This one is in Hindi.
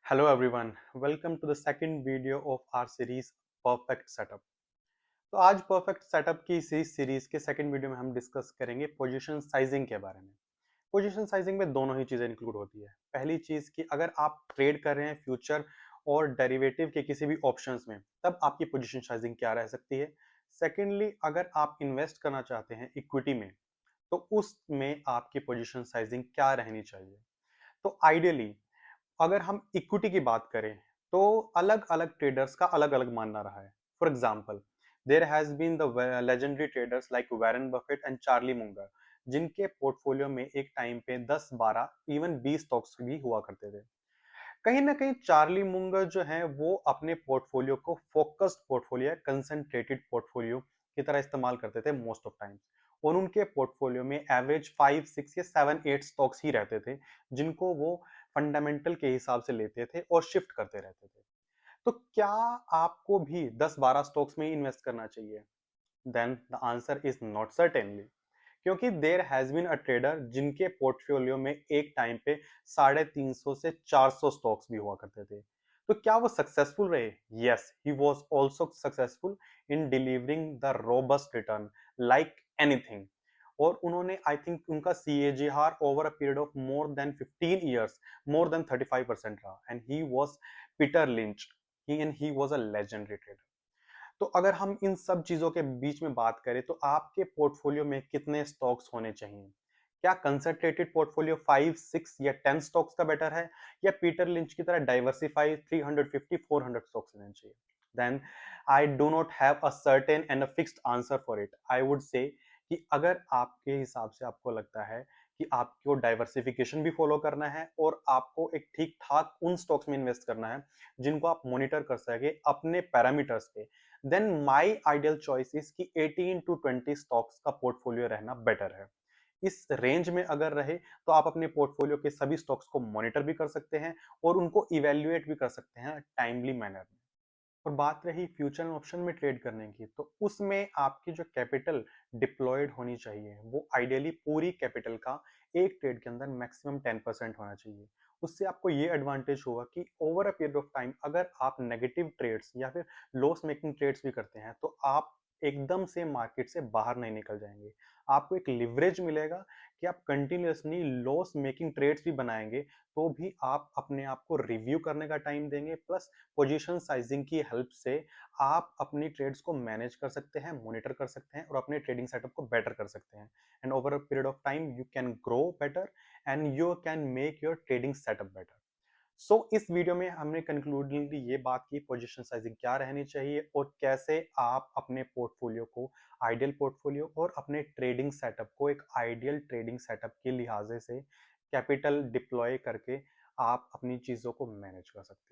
Hello everyone, welcome to the second video of our series Perfect Setup। तो आज परफेक्ट सेटअप की इसी सीरीज के सेकंड वीडियो में हम डिस्कस करेंगे पोजीशन साइजिंग के बारे में। पोजीशन साइजिंग में दोनों ही चीजें इंक्लूड होती है। पहली चीज कि अगर आप ट्रेड कर रहे हैं फ्यूचर और डेरिवेटिव के किसी भी ऑप्शंस में, तब आपकी पोजीशन साइजिंग क्या रह सकती है। सेकेंडली, अगर आप इन्वेस्ट करना चाहते हैं इक्विटी में, तो उसमें आपकी पोजीशन साइजिंग क्या रहनी चाहिए। तो आइडियली अगर हम इक्विटी की बात करें तो अलग अलग ट्रेडर्स का अलग अलग मानना रहा है। For example, there has been the legendary traders like Warren Buffett and Charlie Munger, जिनके पोर्टफोलियो में एक टाइम पे 10 12 इवन 20 स्टॉक्स भी हुआ करते थे। कहीं ना कहीं चार्ली मुंगर जो है वो अपने पोर्टफोलियो को फोकस्ड पोर्टफोलियो या कंसंट्रेटेड पोर्टफोलियो की तरह इस्तेमाल करते थे मोस्ट ऑफ टाइम्स, और उनके पोर्टफोलियो में एवरेज 5 6 या 7 8 स्टॉक्स ही रहते थे, जिनको वो फंडामेंटल के हिसाब से लेते थे और शिफ्ट करते रहते थे। तो क्या आपको भी 10 12 स्टॉक्स में ही इन्वेस्ट करना चाहिए? Then the answer is not certainly, क्योंकि there has been a trader जिनके पोर्टफोलियो में एक टाइम पे 350 से 400 स्टॉक्स भी हुआ करते थे। तो क्या वो सक्सेसफुल रहे? Yes, he was also successful in delivering the robust return like anything. और उन्होंने, आई थिंक, उनका CAGR over a period of more than 15 years more than 35% रहा, and he was Peter lynch, he was a legendary trader. तो अगर हम इन सब चीजों के बीच में बात करें तो आपके पोर्टफोलियो में कितने स्टॉक्स होने चाहिए? क्या कंसंट्रेटेड पोर्टफोलियो 5 6 या 10 स्टॉक्स का बेटर है, या पीटर लिंच की तरह डाइवर्सिफाई 350 400 स्टॉक्स लेने चाहिए? Then I do not have a certain and a fixed answer for it. I would say कि अगर आपके हिसाब से आपको लगता है कि आपको डाइवर्सिफिकेशन भी फॉलो करना है और आपको एक ठीक ठाक उन स्टॉक्स में इन्वेस्ट करना है जिनको आप मॉनिटर कर सके अपने पैरामीटर्स पे, then my ideal choice is कि 18 टू 20 स्टॉक्स का पोर्टफोलियो रहना बेटर है। इस रेंज में अगर रहे तो आप अपने पोर्टफोलियो के सभी स्टॉक्स को मॉनिटर भी कर सकते हैं और उनको इवेल्युएट भी कर सकते हैं टाइमली मैनर में। और बात रही फ्यूचर ऑप्शन में ट्रेड करने की, तो उसमें आपकी जो कैपिटल डिप्लॉयड होनी चाहिए वो आइडियली पूरी कैपिटल का एक ट्रेड के अंदर मैक्सिमम 10% होना चाहिए। उससे आपको ये एडवांटेज होगा कि over a period of time अगर आप नेगेटिव ट्रेड्स या फिर लॉस मेकिंग ट्रेड्स भी करते हैं तो आप एकदम से मार्केट से बाहर नहीं निकल जाएंगे। आपको एक लिवरेज मिलेगा कि आप कंटिन्यूअसली लॉस मेकिंग ट्रेड्स भी बनाएंगे तो भी आप अपने आप को रिव्यू करने का टाइम देंगे, प्लस पोजीशन साइजिंग की हेल्प से आप अपनी ट्रेड्स को मैनेज कर सकते हैं, मॉनिटर कर सकते हैं और अपने ट्रेडिंग सेटअप को बेटर कर सकते हैं। And over a period of time you can grow better and you can make your trading setup better. So इस वीडियो में हमने कंक्लूडिंगली ये बात की पोजीशन साइजिंग क्या रहनी चाहिए और कैसे आप अपने पोर्टफोलियो को, आइडियल पोर्टफोलियो और अपने ट्रेडिंग सेटअप को एक आइडियल ट्रेडिंग सेटअप के लिहाजे से कैपिटल डिप्लॉय करके आप अपनी चीजों को मैनेज कर सकते हो।